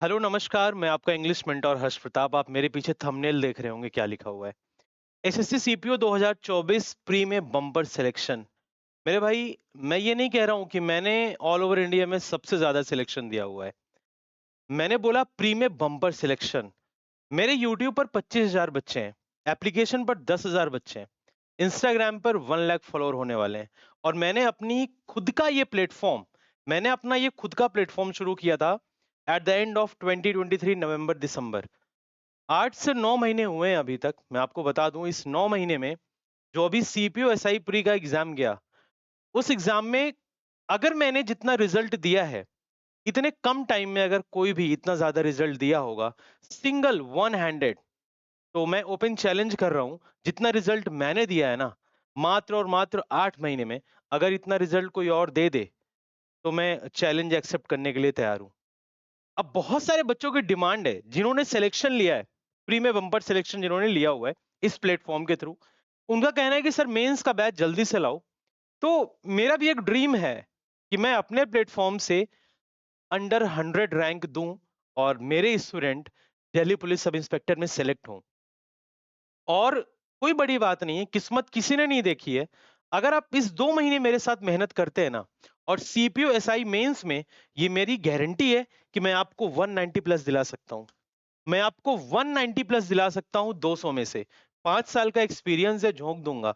Hello नमस्कार, मैं आपका इंग्लिश मेंटर हर्ष प्रताप। आप मेरे पीछे थंबनेल देख रहे होंगे, क्या लिखा हुआ है। एसएससी सीपीओ 2024 प्री में बम्पर सिलेक्शन। मेरे भाई, मैं ये नहीं कह रहा हूँ कि मैंने ऑल ओवर इंडिया में सबसे ज्यादा सिलेक्शन दिया हुआ है। मैंने बोला प्री में बम्पर सिलेक्शन। मेरे यूट्यूब पर 25,000 बच्चे हैं, एप्लीकेशन पर 10,000 बच्चे हैं, इंस्टाग्राम पर 1 लाख फॉलोअर होने वाले हैं। और मैंने अपना ये खुद का प्लेटफॉर्म शुरू किया था एट द एंड ऑफ 2023 नवंबर दिसंबर। 8 से 9 महीने हुए हैं अभी तक। मैं आपको बता दूं, इस 9 महीने में जो अभी सीपीओ एसआई प्री का एग्जाम गया, उस एग्जाम में अगर मैंने जितना रिजल्ट दिया है, इतने कम टाइम में अगर कोई भी इतना ज्यादा रिजल्ट दिया होगा, सिंगल वन हैंडेड, तो मैं ओपन चैलेंज कर रहा हूं, जितना रिजल्ट मैंने दिया है ना, मात्र और मात्र 8 महीने में, अगर इतना रिजल्ट कोई और दे दे, तो मैं चैलेंज एक्सेप्ट करने के लिए तैयार हूं। अब बहुत सारे बच्चों की डिमांड है जिन्होंने सिलेक्शन लिया है, प्री में बम्पर सिलेक्शन जिन्होंने लिया हुआ है इस प्लेटफॉर्म के थ्रू। उनका कहना है कि सर मेंस का बैच जल्दी से लाओ। तो मेरा भी एक ड्रीम है कि मैं अपने प्लेटफॉर्म से अंडर 100 रैंक दूं और मेरे student Delhi police sub inspector में सेलेक्ट हों। और कोई बड़ी बात नहीं है, किस्मत किसी ने नहीं देखी है। अगर आप इस 2 महीने मेरे साथ मेहनत करते हैं ना, और सीपीओ एसआई मेंस में, ये मेरी गारंटी है कि मैं आपको 190 प्लस दिला सकता हूं। मैं आपको 190 प्लस दिला सकता हूं 200 में से। 5 साल का एक्सपीरियंस है, झोंक दूंगा।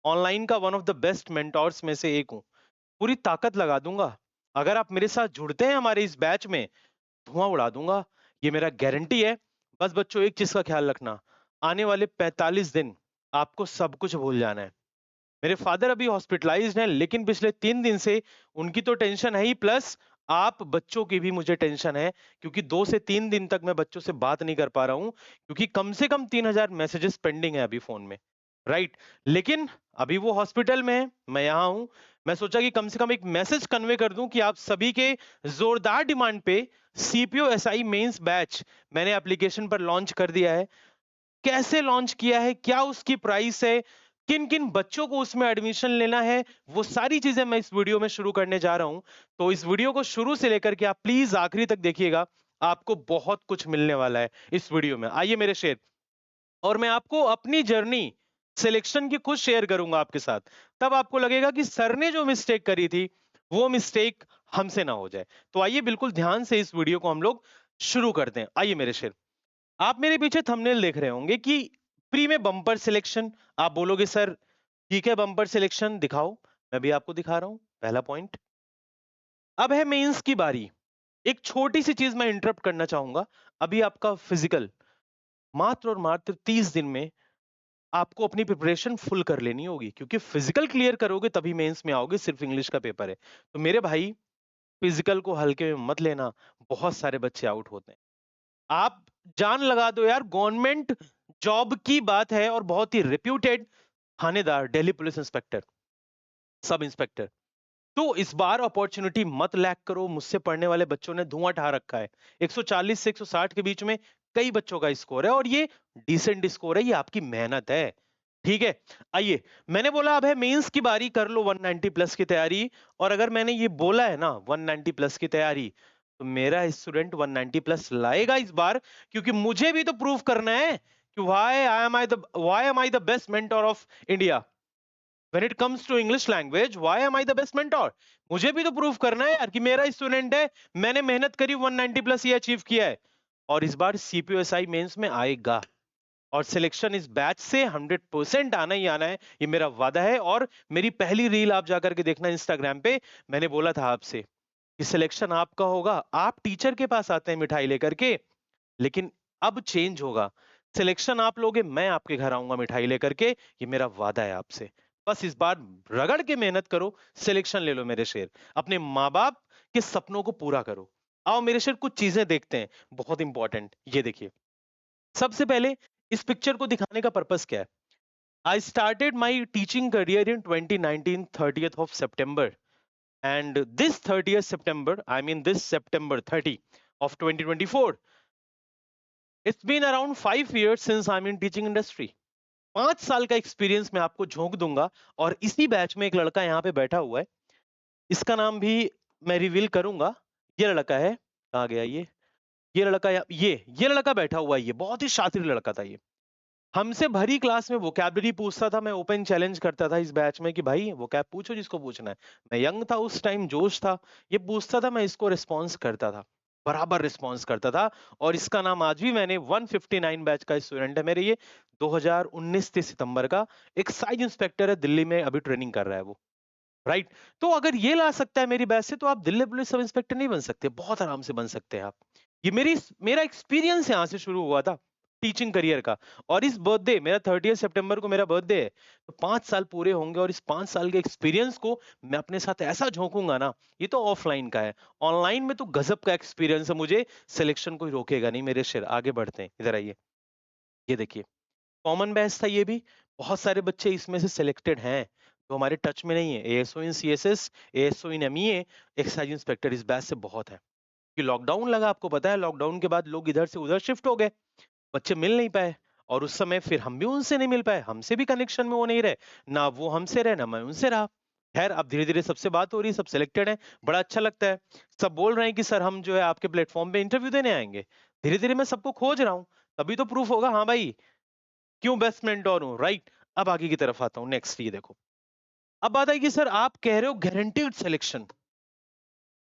ऑनलाइन का one of the best mentors में से एक हूं। पूरी ताकत लगा दूंगा। अगर आप मेरे साथ जुड़ते हैं हमारे इस बैच में, धुआं उड़ा दूंगा। ये मेरा गारंटी है। बस बच्चों, एक चीज का ख्याल रखना, आने वाले 45 दिन आपको सब कुछ भूल जाना है। मेरे फादर अभी हॉस्पिटलाइज्ड हैं, लेकिन पिछले 3 दिन से उनकी तो टेंशन है ही, प्लस आप बच्चों की भी मुझे टेंशन है, क्योंकि 2 से 3 दिन तक मैं बच्चों से बात नहीं कर पा रहा हूं, क्योंकि कम से कम 3,000 मैसेजेस पेंडिंग है अभी फोन में। राइट। लेकिन अभी वो हॉस्पिटल में है, मैं यहाँ हूं। मैं सोचा कि कम से कम एक मैसेज कन्वे कर दूं कि आप सभी के जोरदार डिमांड पे सीपीओ एसआई मेंस बैच मैंने एप्लीकेशन पर लॉन्च कर दिया है। कैसे लॉन्च किया है, क्या उसकी प्राइस है, किन किन बच्चों को उसमें एडमिशन लेना है, वो सारी चीजें मैं इस वीडियो में शुरू करने जा रहा हूं। तो इस वीडियो को शुरू से लेकर के आप प्लीज आखिरी तक देखिएगा। आपको बहुत कुछ मिलने वाला है इस वीडियो में। आइए मेरे शेर। और मैं आपको अपनी जर्नी सिलेक्शन की खुद शेयर करूंगा आपके साथ। तब आपको लगेगा कि सर ने जो मिस्टेक करी थी, वो मिस्टेक हमसे ना हो जाए। तो आइए बिल्कुल ध्यान से इस वीडियो को हम लोग शुरू करते हैं। आइए मेरे शेर। आप मेरे पीछे थंबनेल देख रहे होंगे कि प्री में बम्पर सिलेक्शन। आप बोलोगे सर ठीक है, बम्पर सिलेक्शन दिखाओ। मैं भी आपको दिखा रहा हूं। पहला पॉइंट। अब है मेंस की बारी। एक छोटी सी चीज मैं इंटरप्ट करना चाहूंगा। अभी आपका फिजिकल, मात्र और मात्र 30 दिन में आपको अपनी प्रिपरेशन फुल कर लेनी होगी, क्योंकि फिजिकल क्लियर करोगे तभी मेंस में आओगे। सिर्फ इंग्लिश का पेपर है। तो मेरे भाई, फिजिकल को हल्के में मत लेना। बहुत सारे बच्चे आउट होते हैं। आप जान लगा दो यार, गवर्नमेंट जॉब की बात है और बहुत ही रिप्यूटेड थानेदार, Delhi police inspector, sub inspector. तो इस बार अपॉर्चुनिटी मत लैक करो। मुझसे पढ़ने वाले बच्चों ने धुआं उठा रखा है। 140 से 160 के बीच में कई बच्चों का स्कोर है, और ये डिसेंट स्कोर है, ये आपकी मेहनत है। ठीक है। आइए, मैंने बोला अब है मेंस की बारी, कर लो 190 प्लस की तैयारी। और अगर मैंने ये बोला है ना 190 प्लस की तैयारी, तो मेरा स्टूडेंट 190 प्लस लाएगा इस बार, क्योंकि मुझे भी तो प्रूव करना है कि why am I the best mentor of India when it comes to English language. Why am I the best mentor? मुझे भी तो प्रूव करना है यार कि मेरा स्टूडेंट है, मैंने मेहनत करी, 190 प्लस ये अचीव किया है। और इस बार सीपीओएसआई मेंस में आएगा, और सिलेक्शन इस बैच से 100% आना ही आना है, ये मेरा वादा है। और मेरी पहली रील आप जाकर के देखना इंस्टाग्राम पे। मैंने बोला था आपसे कि सिलेक्शन आपका होगा। आप टीचर के पास आते हैं मिठाई लेकर के, लेकिन अब चेंज होगा। सिलेक्शन आप लोगे, मैं आपके घर आऊंगा मिठाई लेकर के। ये मेरा वादा है आपसे। बस इस बार रगड़ के मेहनत करो, सिलेक्शन ले लो मेरे शेर। अपने माँ बाप के सपनों को पूरा करो। आओ मेरे शेर, कुछ चीजें देखते हैं बहुत इंपॉर्टेंट। ये देखिए, सबसे पहले इस पिक्चर को दिखाने का पर्पस क्या है। I started my teaching career in 2019 30th of September, and this 30th September, I mean this September 30 of 2024, it's been around 5 years since I'm in teaching industry. 5 साल का एक्सपीरियंस मैं आपको झोंक दूंगा। और इसी बैच में एक लड़का यहाँ पे बैठा हुआ है, इसका नाम भी मैं रिवील करूंगा। ये लड़का है, कहाँ गया ये, ये लड़का ये लड़का बैठा हुआ है, ये बहुत ही शातिर लड़का था ये। हमसे भरी क्लास में वोकैबुलरी पूछता था, मैं ओपन चैलेंज करता था इस बैच में कि भाई वोकैब पूछो जिसको पूछना है। मैं यंग था उस टाइम, जोश था, ये पूछता था, मैं इसको रिस्पॉन्स करता था, बराबर रिस्पॉन्स करता था। और इसका नाम आज भी मैंने 159 बैच का स्टूडेंट है मेरे ये, 2019 के सितंबर का, एक्साइज इंस्पेक्टर है दिल्ली में, अभी ट्रेनिंग कर रहा है वो। राइट। तो अगर ये ला सकता है मेरी बैच से, तो आप दिल्ली पुलिस सब इंस्पेक्टर नहीं बन सकते? बहुत आराम से बन सकते हैं आप। ये मेरा एक्सपीरियंस यहाँ से शुरू हुआ था, टीचिंग करियर का। और इस बर्थडे मेरा 30 सितंबर को मेरा बर्थडे है, तो 5 साल पूरे होंगे, और इस 5 साल के एक्सपीरियंस को मैं अपने साथ ऐसा झोंकूंगा ना। ये तो ऑफलाइन का है, ऑनलाइन में तो गजब का एक्सपीरियंस है मुझे। सिलेक्शन कोई रोकेगा नहीं मेरे शेर। आगे बढ़ते हैं, इधर आइए। ये देखिए, कॉमन बैच था ये भी। बहुत सारे बच्चे इसमें से सिलेक्टेड हैं जो हमारे टच में नहीं है। एएसओ इन सीएसएस, एएसओ इन एमईए, एक्साइज इंस्पेक्टर इस बैच से बहुत है। कि लॉकडाउन लगा, आपको पता है, लॉकडाउन के बाद लोग इधर से उधर शिफ्ट हो गए, बच्चे मिल नहीं पाए। और उस समय फिर हम भी उनसे नहीं मिल पाए, हमसे भी कनेक्शन में वो नहीं रहे, ना वो हमसे रहे ना मैं उनसे रहा। खैर, अब धीरे धीरे सबसे बात हो रही है, सब सिलेक्टेड है, बड़ा अच्छा लगता है। सब बोल रहे हैं कि सर हम जो है आपके प्लेटफॉर्म पे इंटरव्यू देने आएंगे। धीरे धीरे मैं सबको खोज रहा हूँ, तभी तो प्रूफ होगा हाँ भाई क्यों बेस्ट मेंटोर हूँ। राइट। अब आगे की तरफ आता हूँ, नेक्स्ट ये देखो। अब बात आई कि सर आप कह रहे हो गारंटीड सिलेक्शन।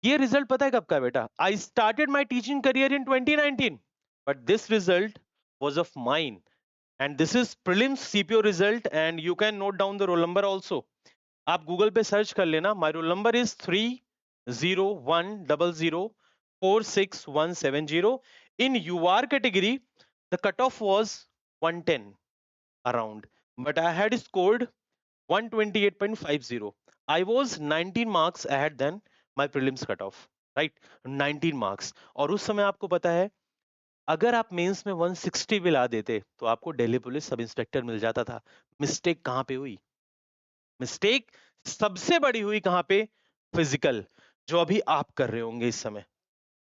ये रिजल्ट पता है कब का है बेटा? I started my teaching career in 2019, but this result was of mine, and this is prelims CPO result, and you can note down the roll number also. आप गूगल पे search कर लेना, my roll number is 3010046170. In UR category the cutoff was 110 around, but I had scored 128.50. I was 19 marks ahead than my prelims cutoff. Right, 19 marks. और उस समय आपको पता है, अगर आप मेंस में 160 भी ला देते तो आपको दिल्ली पुलिस सब इंस्पेक्टर मिल जाता था। मिस्टेक कहां पे हुई? मिस्टेक सबसे बड़ी हुई कहां पे? फिजिकल, जो अभी आप कर रहे होंगे इस समय।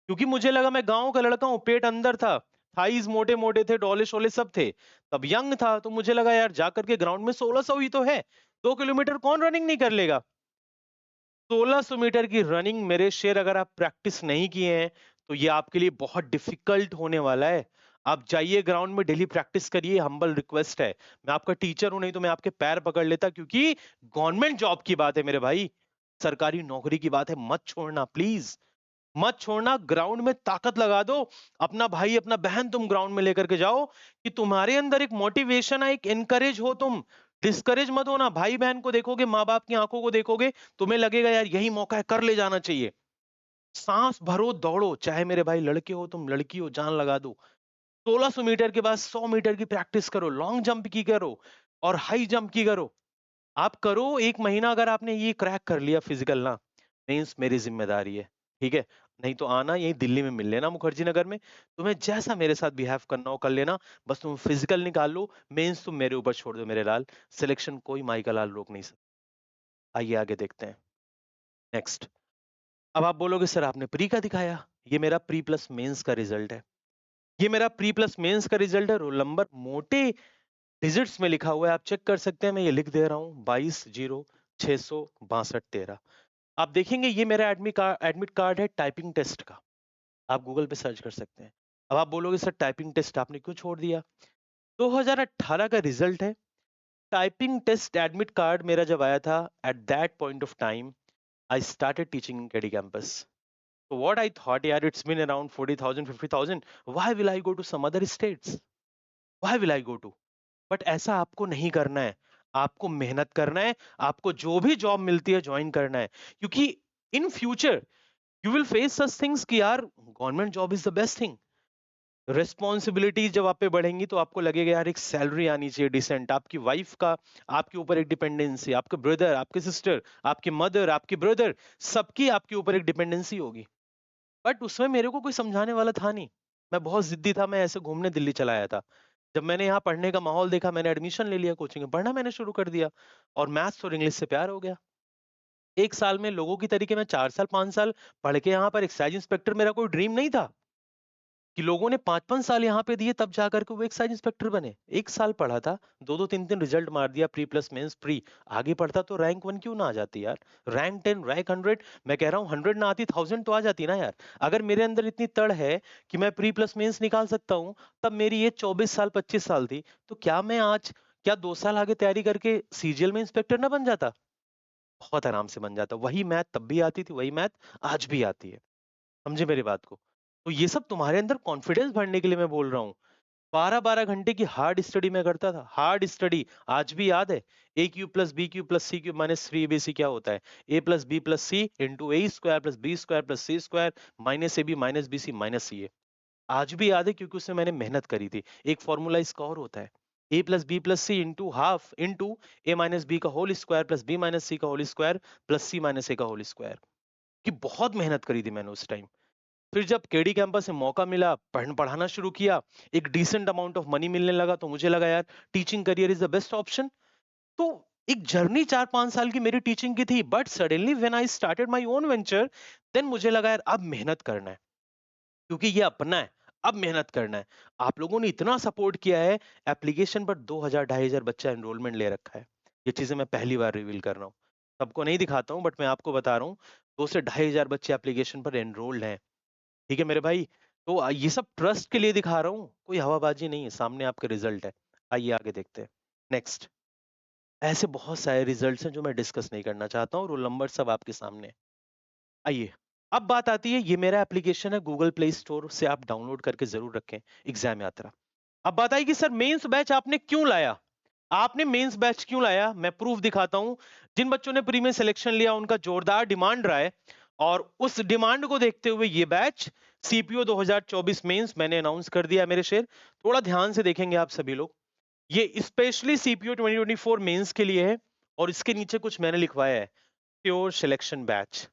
क्योंकि मुझे लगा, मैं गांव का लड़का हूं, पेट अंदर था, थाइज मोटे मोटे थे, डोले शोले सब थे, तब यंग था, तो मुझे लगा यार जाकर के ग्राउंड में 1600 ही तो है, 2 किलोमीटर कौन रनिंग नहीं कर लेगा। 1600 मीटर की रनिंग मेरे शेर, अगर आप प्रैक्टिस नहीं किए हैं तो ये आपके लिए बहुत डिफिकल्ट होने वाला है। आप जाइए ग्राउंड में, डेली प्रैक्टिस करिए, हम्बल रिक्वेस्ट है। मैं आपका टीचर हूं, नहीं तो मैं आपके पैर पकड़ लेता, क्योंकि गवर्नमेंट जॉब की बात है मेरे भाई, सरकारी नौकरी की बात है। मत छोड़ना प्लीज, मत छोड़ना। ग्राउंड में ताकत लगा दो, अपना भाई अपना बहन तुम ग्राउंड में लेकर के जाओ, कि तुम्हारे अंदर एक मोटिवेशन है, एक एनकरेज हो, तुम डिस्करेज मत होना। भाई बहन को देखोगे, माँ बाप की आंखों को देखोगे, तुम्हें लगेगा यार यही मौका है, कर ले जाना चाहिए। सांस भरो, दौड़ो, चाहे मेरे भाई लड़के हो तुम लड़की हो, जान लगा दो। 1600 मीटर के बाद 100 मीटर की प्रैक्टिस करो, लॉन्ग जंप की करो और हाई जंप की करो। आप करो 1 महीना, अगर आपने ये क्रैक कर लिया फिजिकल ना, मीन्स मेरी जिम्मेदारी है, ठीक है? नहीं तो आना यही दिल्ली में मिल लेना, मुखर्जी नगर में। तुम्हें जैसा मेरे साथ बिहेव करना हो कर लेना, बस तुम फिजिकल निकाल लो, मेंस तुम मेरे ऊपर छोड़ दो मेरे लाल। सिलेक्शन कोई माई का लाल रोक नहीं सकता। आइए आगे देखते हैं, नेक्स्ट। अब आप बोलोगे सर आपने प्री का दिखाया, ये मेरा प्री प्लस मेंस का रिजल्ट है। ये मेरा प्री प्लस मेंस का रिजल्ट है, रोल नंबर मोटे डिजिट्स में लिखा हुआ है, आप चेक कर सकते हैं, मैं ये लिख दे रहा हूँ, 22-0-662-13। आप देखेंगे ये मेरा एडमिट कार्ड है टाइपिंग टेस्ट का, आप गूगल पे सर्च कर सकते हैं। अब आप बोलोगे सर टाइपिंग टेस्ट आपने क्यों छोड़ दिया? 2018 का रिजल्ट है। टाइपिंग टेस्ट एडमिट कार्ड मेरा जब आया था, at that point of time I started teaching in KD campus. So what I thought, यार it's been around 40,000 50,000, why will I go to some other states? Why will I go to? But ऐसा आपको नहीं करना है, आपको मेहनत करना है, आपको जो भी जॉब मिलती है ज्वाइन करना है, क्योंकि in future you will face such things कि यार government job is the best thing. Responsibility जब आप पे बढ़ेंगी तो आपको लगेगा यार एक सैलरी आनी चाहिए डिसेंट, आपकी वाइफ का आपके ऊपर एक डिपेंडेंसी, आपके ब्रदर, आपके सिस्टर, आपके मदर, आपके ब्रदर, सबकी आपके ऊपर एक डिपेंडेंसी होगी। बट उसमें मेरे को कोई समझाने वाला था नहीं, मैं बहुत जिद्दी था, मैं ऐसे घूमने दिल्ली चला आया था। जब मैंने यहाँ पढ़ने का माहौल देखा, मैंने एडमिशन ले लिया कोचिंग में, पढ़ना मैंने शुरू कर दिया, और मैथ्स और इंग्लिश से प्यार हो गया। 1 साल में लोगों की तरीके में 4 साल 5 साल पढ़ के यहाँ पर एक्साइज इंस्पेक्टर मेरा कोई ड्रीम नहीं था। कि लोगों ने 5-5 साल यहाँ पे दिए तब जाकर के वो एक्साइज इंस्पेक्टर बने। 1 साल पढ़ा था, 2-2 3-3 रिजल्ट मार दिया, प्री प्लस मेंस प्री। आगे पढ़ता तो रैंक 1 क्यों ना आ जाती यार? रैंक 10, रैंक 100, मैं कह रहा हूँ 100 ना आती 1000 तो आ जाती ना यार। अगर मेरे अंदर इतनी तड़ है कि मैं प्री प्लस मेंस निकाल सकता हूँ, तब मेरी एज 24 साल 25 साल थी, तो क्या मैं आज, क्या 2 साल आगे तैयारी करके सीजीएल में इंस्पेक्टर ना बन जाता? बहुत आराम से बन जाता। वही मैथ तब भी आती थी, वही मैथ आज भी आती है। समझे मेरी बात को? तो ये सब तुम्हारे अंदर कॉन्फिडेंस भरने के लिए मैं बोल रहा हूँ। 12-12 घंटे की हार्ड स्टडी मैं करता था, हार्ड स्टडी आज भी याद है। A cube plus B cube plus C cube minus 3abc क्या होता है? A plus B plus C into A square plus B square plus C square minus A B minus B C minus C A. आज भी याद है क्योंकि उसमें मैंने मेहनत करी थी। एक फॉर्मूला इसका और होता है, A plus B plus C into half into A minus B का whole square plus B minus C का whole square plus C minus A का होल स्क्वायर। कि बहुत मेहनत करी थी मैंने उस टाइम। फिर जब केडी कैंपस से मौका मिला, पढ़ाना शुरू किया, एक डिसेंट अमाउंट ऑफ मनी मिलने लगा, तो मुझे लगा यार teaching career is the best option. तो एक जर्नी 4-5 साल की मेरी टीचिंग की थी, but suddenly when I started my own venture, then मुझे लगा यार अब मेहनत करना है, क्योंकि ये अपना है। अब मेहनत करना है। आप लोगों ने इतना सपोर्ट किया है, एप्लीकेशन पर 2000-2500 बच्चा एनरोलमेंट ले रखा है। ये चीजें मैं पहली बार रिवील कर रहा हूँ, सबको नहीं दिखाता हूँ, बट मैं आपको बता रहा हूँ। 2 से 2500 बच्चे एप्लीकेशन पर एनरोल्ड हैं। ठीक है मेरे भाई। तो ये सब ट्रस्ट के लिए दिखा रहा हूँ, कोई हवाबाजी नहीं है, सामने आपके रिजल्ट है। आइए आगे देखते हैं। नेक्स्ट। ऐसे बहुत सारे रिजल्ट्स हैं जो मैं डिस्कस नहीं करना चाहता हूँ, रोल नंबर सब आपके सामने है। आइए, अब बात आती है, ये मेरा एप्लीकेशन है, गूगल प्ले स्टोर से आप डाउनलोड करके जरूर रखें, एग्जाम यात्रा। अब बात आई कि सर मेंस बैच आपने क्यों लाया? आपने मेंस बैच क्यों लाया? मैं प्रूफ दिखाता हूं। जिन बच्चों ने प्री में सिलेक्शन लिया उनका जोरदार डिमांड रहा है, और उस डिमांड को देखते हुए ये बैच सीपीओ 2024 मेंस मैंने अनाउंस कर दिया है मेरे शेर। थोड़ा ध्यान से देखेंगे आप सभी लोग, ये स्पेशली सीपीओ 2024 मेंस के लिए है, और इसके नीचे कुछ मैंने लिखवाया है, प्योर सिलेक्शन बैच।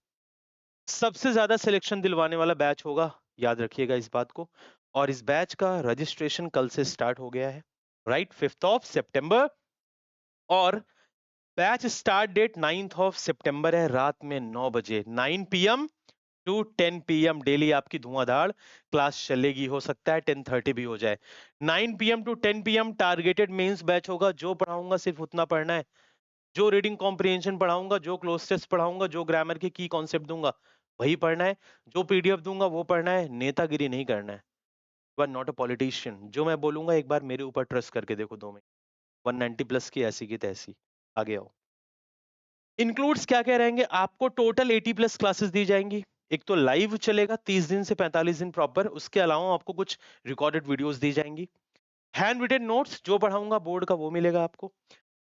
सबसे ज्यादा सिलेक्शन दिलवाने वाला बैच होगा, याद रखिएगा इस बात को। और इस बैच का रजिस्ट्रेशन कल से स्टार्ट हो गया है, राइट, 5th ऑफ सितंबर। और batch start date 9th of सितंबर है, रात में 9 बजे 9 PM टू 10 PM डेली आपकी धुआंधार क्लास चलेगी। हो सकता है 10:30 भी हो जाए। 9 PM to 10 PM targeted mains batch होगा। जो पढ़ाऊंगा सिर्फ उतना पढ़ना है, जो रीडिंग कॉम्प्रिहेंशन पढ़ाऊंगा, जो क्लोज टेस्ट पढ़ाऊंगा, जो ग्रामर के की कॉन्सेप्ट दूंगा वही पढ़ना है, जो पीडीएफ दूंगा वो पढ़ना है। नेतागिरी नहीं करना है। You are not a politician. जो मैं बोलूंगा एक बार मेरे ऊपर ट्रस्ट करके देखो, 2 में 190 प्लस की ऐसी की तैसी। आगे आओ। इंक्लूड्स क्या क्या रहेंगे? आपको टोटल 80 प्लस क्लासेस दी जाएंगी। एक तो लाइव चलेगा 30 दिन से 45 दिन प्रॉपर, उसके अलावा आपको कुछ रिकॉर्डेड वीडियोस दी जाएंगी। हैंड रिटन नोट्स जो पढ़ाऊंगा बोर्ड का वो मिलेगा आपको।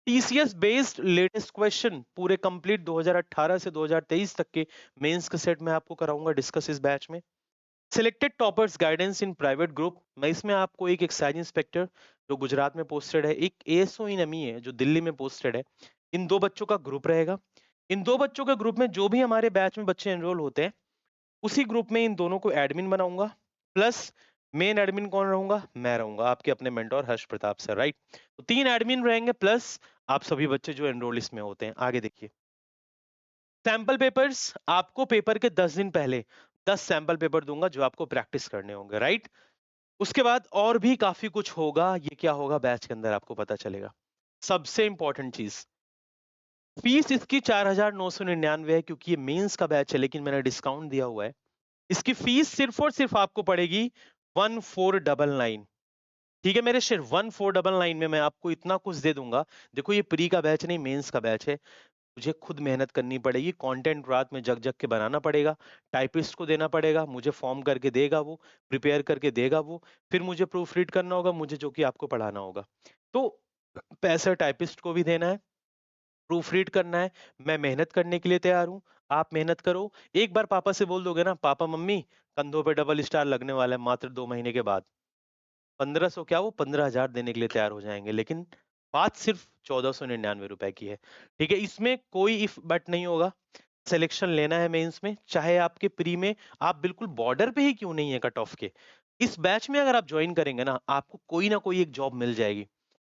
टीसीएस बेस्ड लेटेस्ट क्वेश्चन पूरे कंप्लीट 2018 से 2023 तक के मेंस का सेट मैं आपको कराऊंगा डिस्कस इस बैच में। Selected toppers guidance in private group, मैं इसमें आपको एक एक्साइज इंस्पेक्टर जो गुजरात में पोस्टेड है, एक एएसओ इन एमई है जो दिल्ली में पोस्टेड है, इन 2 बच्चों का ग्रुप रहेगा। इन 2 बच्चों के ग्रुप में जो भी हमारे बैच में बच्चे एनरोल होते हैं, उसी ग्रुप में इन दोनों को एडमिन बनाऊंगा। प्लस मेन एडमिन कौन रहूंगा? मैं रहूंगा, आपके अपने मेंटोर हर्ष प्रताप सर, राइट। तो 3 एडमिन रहेंगे, प्लस आप सभी बच्चे जो एनरोल इसमें होते हैं। आगे देखिए। सैंपल पेपर्स, आपको पेपर के 10 दिन पहले 10 सैंपल पेपर दूंगा जो आपको प्रैक्टिस करने होंगे, राइट। उसके बाद और भी काफी कुछ होगा, ये क्या होगा बैच के अंदर आपको पता चलेगा। सबसे इंपॉर्टेंट चीज, फीस इसकी 4999 है, क्योंकि ये मेंस का बैच है, लेकिन मैंने डिस्काउंट दिया हुआ है। इसकी फीस सिर्फ और सिर्फ आपको पड़ेगी 1499। ठीक है मेरे शेर, 1499 में मैं आपको इतना कुछ दे दूंगा। देखो ये प्री का बैच नहीं, मेंस का बैच है। मुझे खुद मेहनत करनी पड़ेगी, कंटेंट रात में जग जग के बनाना पड़ेगा, टाइपिस्ट को देना पड़ेगा, मुझे फॉर्म करके देगा वो, प्रिपेयर करके देगा वो, फिर मुझे प्रूफ रीड करना होगा, मुझे जो कि आपको पढ़ाना होगा। तो पैसा टाइपिस्ट को भी देना है, प्रूफ रीड करना है। मैं मेहनत करने के लिए तैयार हूं, आप मेहनत करो। एक बार पापा से बोल दोगे ना, पापा मम्मी कंधों पे डबल स्टार लगने वाला है मात्र 2 महीने के बाद, 1500 क्या, वो 15,000 देने के लिए तैयार हो जाएंगे। लेकिन बात सिर्फ 1499 रुपए की है। ठीक है, इसमें कोई इफ बट नहीं होगा। सिलेक्शन लेना है मेंस में, चाहे आपके प्री में आप बिल्कुल बॉर्डर पे ही क्यों नहीं है कट ऑफ के, इस बैच में अगर आप ज्वाइन करेंगे ना, आपको कोई ना कोई एक जॉब मिल जाएगी।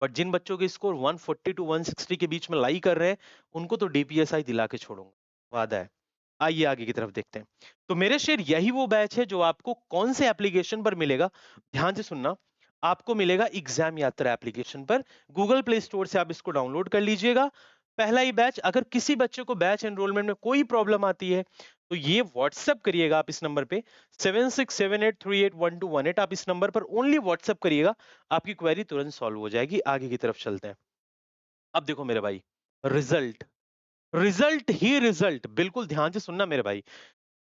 बट जिन बच्चों के स्कोर 140 टू 160 के बीच में लाई कर रहे हैं, उनको तो डीपीएसआई दिला के छोड़ूंगा, वादा है। आइए आगे की तरफ देखते हैं। तो मेरे शेर यही वो बैच है जो आपको कौन से एप्लीकेशन पर मिलेगा, ध्यान से सुनना। आपको मिलेगा एग्जाम यात्रा एप्लीकेशन पर। गूगल प्ले स्टोर से आप इसको डाउनलोड कर लीजिएगा। पहला ही बैच, अगर किसी बच्चे को बैच एनरोलमेंट में कोई प्रॉब्लम आती है तो ये व्हाट्सएप करिएगा आप इस नंबर पे 7678381218। आप इस नंबर पर ओनली व्हाट्सएप करिएगा, आपकी क्वेरी तुरंत सॉल्व हो जाएगी। आगे की तरफ चलते हैं। अब देखो मेरे भाई, रिजल्ट, रिजल्ट ही रिजल्ट, बिल्कुल ध्यान से सुनना मेरे भाई।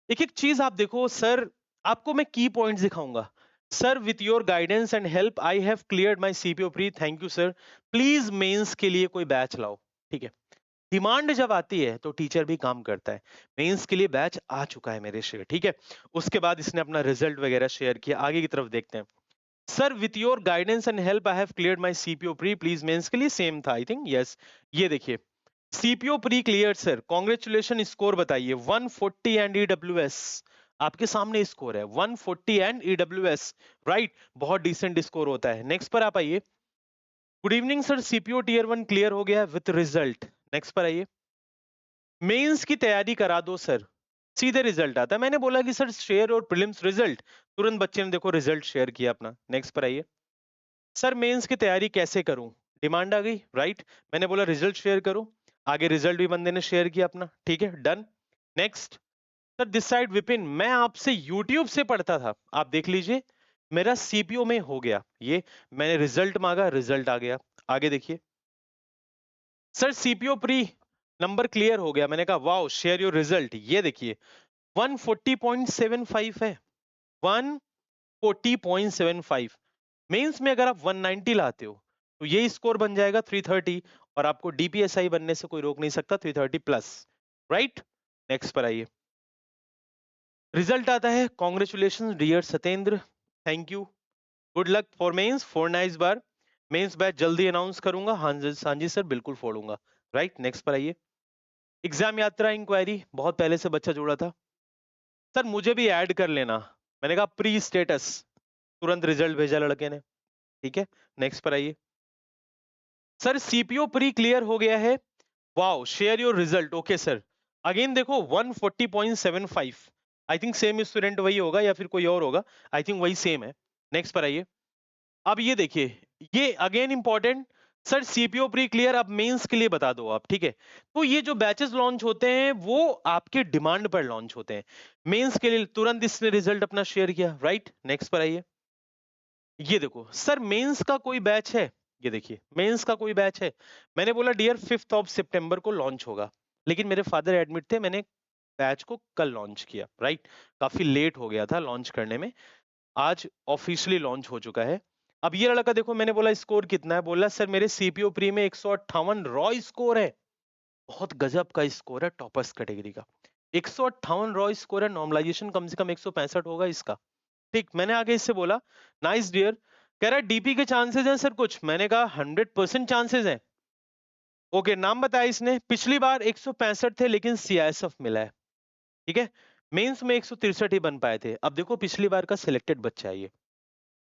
एक एक चीज आप देखो सर, आपको मैं की पॉइंट्स दिखाऊंगा। Sir with your guidance and help I have cleared my CPO pre, thank you sir, please mains के लिए कोई बैच लाओ। ठीक है, डिमांड जब आती है तो टीचर भी काम करता है। मेंस के लिए बैच आ चुका है मेरे शेयर, ठीक है। उसके बाद इसने अपना रिजल्ट वगैरह शेयर किया। आगे की तरफ देखते हैं। Sir with your guidance and help I have cleared my CPO pre, please mains के लिए सेम था आई थिंक, यस। ये देखिए, CPO pre clear sir, congratulation. Score बताइए 140 एंड ईडब्ल्यूएस, आपके सामने स्कोर है 140 एंड ईडब्ल्यूएस, राइट, बहुत डिसेंट स्कोर होता है। नेक्स्ट पर आप आइए। Good evening sir, CPO tier 1 clear हो गया विथ रिजल्ट। नेक्स्ट पर आइए। मेंस की तैयारी करा दो सर, सीधे रिजल्ट आता है। मैंने बोला कि सर शेयर और प्रीलिम्स रिजल्ट, तुरंत बच्चे ने देखो रिजल्ट शेयर किया अपना। नेक्स्ट पर आइए। सर मेंस की तैयारी कैसे करूं, डिमांड आ गई, राइट। मैंने बोला रिजल्ट शेयर करो, आगे रिजल्ट भी बंदे ने शेयर किया अपना, ठीक है, done. Next. Sir this side Vipin, मैं आपसे यूट्यूब से पढ़ता था, आप देख लीजिए मेरा सीपीओ में हो गया ये। मैंने रिजल्ट मांगा, रिजल्ट आ गया। आगे देखिए। Sir CPO pre number clear हो गया, मैंने कहा वाओ शेयर योर रिजल्ट। ये देखिए 140.75 है, 140.75। मेंस में अगर आप 190 लाते हो तो ये स्कोर बन जाएगा 330, और आपको डीपीएसआई बनने से कोई रोक नहीं सकता, 330 प्लस, राइट। नेक्स्ट पर आइए। रिजल्ट आता है, congratulation dear Satendra, thank you, good luck for mains, for nice bar. Mains batch जल्दी अनाउंस करूंगा, हाँ जी सर बिल्कुल फोड़ूंगा, राइट। नेक्स्ट पर आइए। एग्जाम यात्रा इंक्वायरी, बहुत पहले से बच्चा जुड़ा था। सर मुझे भी ऐड कर लेना, मैंने कहा प्री स्टेटस, तुरंत रिजल्ट भेजा लड़के ने, ठीक है। नेक्स्ट पर आइए। सर सीपीओ प्री क्लियर हो गया है, wow share your result, okay sir. Again देखो 140.75, आई थिंक सेम स्टूडेंट वही होगा या फिर कोई और होगा, आई थिंक वही सेम है। नेक्स्ट पर आइए। अब ये देखिए, ये again important, sir CPO pre clear, अब मेंस के लिए बता दो आप, ठीक है। तो ये जो बैचेस लॉन्च होते हैं वो आपके डिमांड पर लॉन्च होते हैं। मेंस के लिए तुरंत इसने रिजल्ट अपना शेयर किया, राइट। नेक्स्ट पर आइए। ये देखो सर मेंस का कोई बैच है, ये देखिए मेंस का कोई बैच है। मैंने बोला डियर 5 सितंबर को लॉन्च होगा, लेकिन मेरे फादर एडमिट थे, मैंने बैच को कल लॉन्च किया, राइट। काफी लेट हो गया था लॉन्च करने में, आज ऑफिशियली लॉन्च हो चुका है। अब ये लड़का देखो, मैंने बोला स्कोर कितना है, बोला सर मेरे सीपीओ प्री में 158 रॉ स्कोर है, बहुत गजब का स्कोर है, टॉपर्स कैटेगरी का। 158 रॉ स्कोर है, नॉर्मलाइजेशन कम से कम 165 होगा इसका, ठीक। मैंने आगे इससे बोला नाइस डियर, कह रहा है डीपी के चांसेस हैं सर कुछ, मैंने कहा 100% चांसेस हैं। ओके, नाम बताया इसने, पिछली बार 165 थे लेकिन सीआईएसएफ मिला है, ठीक है। मेंस में 163 ही बन पाए थे। अब देखो पिछली बार का सिलेक्टेड बच्चा है ये,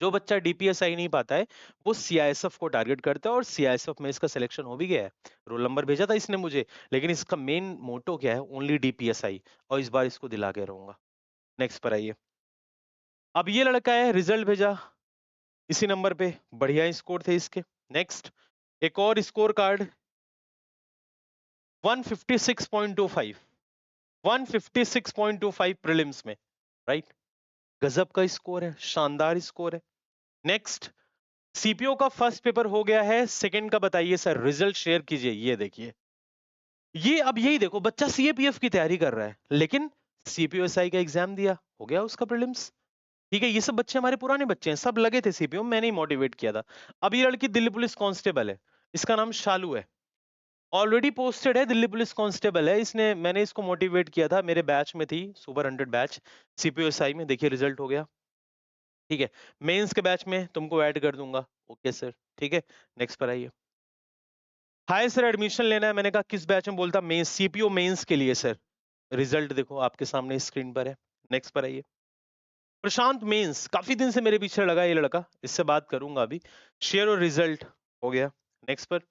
जो बच्चा डीपीएसआई नहीं पाता है वो सीआईएसएफ को टारगेट करता है, और सीआईएसएफ में इसका सिलेक्शन हो भी गया है। रोल नंबर भेजा था इसने मुझे, लेकिन इसका मेन मोटो क्या है, ओनली डीपीएसआई, और इस बार इसको दिला के रहूंगा। नेक्स्ट पर आइए। अब ये लड़का है, रिजल्ट भेजा इसी नंबर पे, बढ़िया स्कोर थे इसके। नेक्स्ट, एक और स्कोर कार्ड 156.25, 156.25 प्रीलिम्स में, राइट। गजब का स्कोर है, शानदार स्कोर है। नेक्स्ट, सीपीओ का फर्स्ट पेपर हो गया है, सेकंड का बताइए सर, रिजल्ट शेयर कीजिए। ये देखिए, ये अब यही देखो, बच्चा सीएपीएफ की तैयारी कर रहा है लेकिन सीपीओएसआई का एग्जाम दिया, हो गया उसका प्रीलिम्स, ठीक है। ये सब बच्चे हमारे पुराने बच्चे हैं, सब लगे थे सीपीओ, मैंने ही मोटिवेट किया था। अब ये लड़की दिल्ली पुलिस कांस्टेबल है, इसका नाम शालू है, ऑलरेडी पोस्टेड है, दिल्ली पुलिस कांस्टेबल है। इसने, मैंने इसको मोटिवेट किया था, मेरे बैच में थी, सुपर 100 बैच सीपीओएसआई में, देखिए रिजल्ट हो गया, ठीक है। मेंस के बैच में तुमको ऐड कर दूंगा, ओके सर, ठीक है। नेक्स्ट पर आइए। हाय सर एडमिशन लेना है, मैंने कहा किस बैच में, बोलता मेंस, सीपीओ मेंस के लिए सर। रिजल्ट देखो आपके सामने स्क्रीन पर है। नेक्स्ट पर आइए। प्रशांत मेंस, काफी दिन से मेरे पीछे लगा ये लड़का, इससे बात करूंगा अभी। शेयर और रिजल्ट हो गया। नेक्स्ट पर,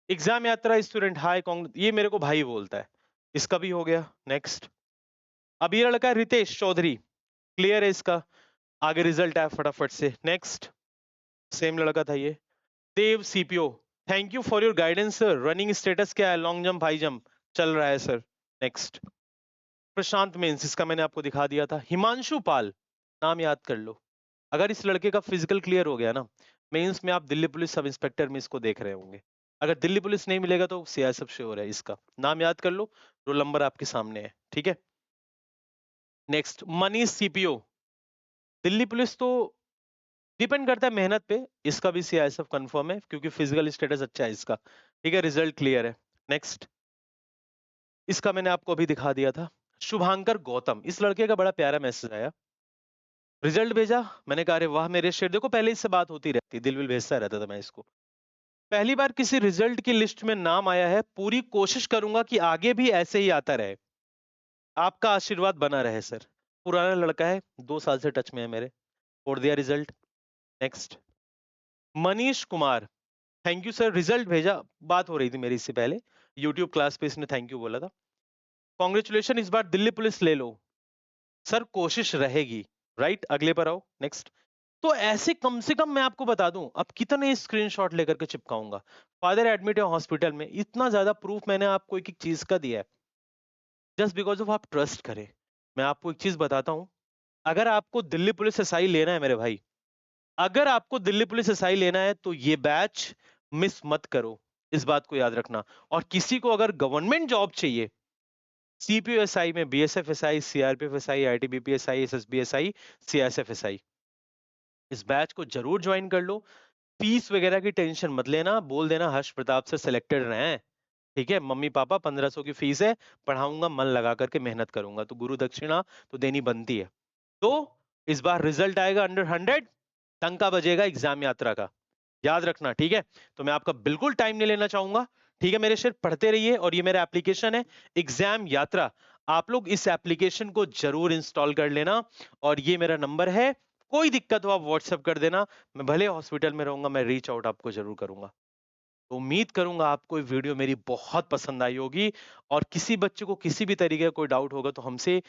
एग्जाम यात्रा स्टूडेंट, हाय ये मेरे को भाई बोलता है, इसका भी हो गया। नेक्स्ट, अब ये लड़का है रितेश चौधरी, क्लियर है इसका, आगे रिजल्ट है फटाफट से। नेक्स्ट, सेम लड़का था ये। Dev CPO, thank you for your guidance sir, running status क्या है, लॉन्ग जंप हाई जंप चल रहा है सर। नेक्स्ट, प्रशांत मेंस, इसका मैंने आपको दिखा दिया था। हिमांशु पाल, नाम याद कर लो। अगर इस लड़के का फिजिकल क्लियर हो गया ना, मेंस में आप दिल्ली पुलिस सब इंस्पेक्टर में इसको देख रहे होंगे। अगर दिल्ली पुलिस नहीं मिलेगा तो सीआईएसएफ श्योर है इसका, नाम याद कर लो, रोल नंबर आपके सामने है, ठीक है। Next, Manish CPO, Delhi police तो डिपेंड करता है मेहनत पे, इसका भी सीआईएसएफ कंफर्म है क्योंकि फिजिकल स्टेटस अच्छा है इसका, ठीक है, रिजल्ट क्लियर है। नेक्स्ट, इसका मैंने आपको अभी दिखा दिया था। शुभांकर गौतम, इस लड़के का बड़ा प्यारा मैसेज आया, रिजल्ट भेजा, मैंने कहा अरे वाह मेरे शेर, देखो पहले इससे बात होती रहती, दिल विल भेजता रहता था मैं इसको। पहली बार किसी रिजल्ट की लिस्ट में नाम आया है, पूरी कोशिश करूंगा कि आगे भी ऐसे ही आता रहे, आपका आशीर्वाद बना रहे सर। पुराना लड़का है, 2 साल से टच में है मेरे, छोड़ दिया result. Next, Manish Kumar, thank you sir, result भेजा, बात हो रही थी मेरी इससे पहले, यूट्यूब क्लास पे इसने थैंक यू बोला था। कॉन्ग्रेचुलेशन, इस बार दिल्ली पुलिस ले लो सर, कोशिश रहेगी, राइट। अगले पर आओ, नेक्स्ट। तो ऐसे कम से कम मैं आपको बता दूं, अब कितने स्क्रीनशॉट लेकर के चिपकाऊंगा। फादर एडमिट है हॉस्पिटल में, इतना ज्यादा प्रूफ मैंने आपको एक एक चीज का दिया है, जस्ट बिकॉज ऑफ आप ट्रस्ट करें। मैं आपको एक चीज बताता हूं, अगर आपको दिल्ली पुलिस एसआई लेना है मेरे भाई, अगर आपको दिल्ली पुलिस एसआई लेना है तो ये बैच मिस मत करो, इस बात को याद रखना। और किसी को अगर गवर्नमेंट जॉब चाहिए, सीपीओ एसआई में BSF SI, CRPF SI, ITBP SI, SSB SI, CISF SI, इस बैच को जरूर ज्वाइन कर लो। फीस वगैरह की टेंशन मत लेना, बोल देना हर्ष प्रताप से सिलेक्टेड रहे हैं, ठीक है, मम्मी पापा 1500 की फीस है, पढ़ाऊंगा, मन लगा करके मेहनत करूंगा, तो गुरु दक्षिणा तो देनी बनती है। तो इस बार रिजल्ट आएगा अंडर 100, टंका बजेगा एग्जाम यात्रा का, याद रखना, ठीक है। तो मैं आपका बिल्कुल टाइम नहीं लेना चाहूंगा, ठीक है मेरे शेर, पढ़ते रहिए। और ये मेरा एप्लीकेशन है एग्जाम यात्रा, आप लोग इस एप्लीकेशन को जरूर इंस्टॉल कर लेना। और ये मेरा नंबर है, कोई दिक्कत हो आप व्हाट्सएप कर देना, मैं भले हॉस्पिटल में रहूंगा, मैं रीच आउट आपको जरूर करूंगा। तो उम्मीद करूंगा आपको ये वीडियो मेरी बहुत पसंद आई होगी, और किसी बच्चे को किसी भी तरीके का कोई डाउट होगा तो हमसे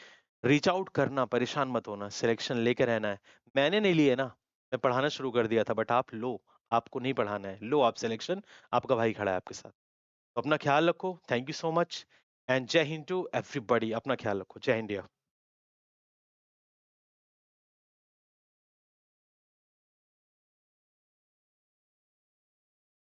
रीच आउट करना, परेशान मत होना, सिलेक्शन लेके रहना है। मैंने नहीं लिए ना, मैं पढ़ाना शुरू कर दिया था, बट आप लो, आपको नहीं पढ़ाना है, लो आप सिलेक्शन, आपका भाई खड़ा है आपके साथ। तो अपना ख्याल रखो, thank you so much, and जय हिंद टू एवरीबॉडी, अपना ख्याल रखो, जय इंडिया।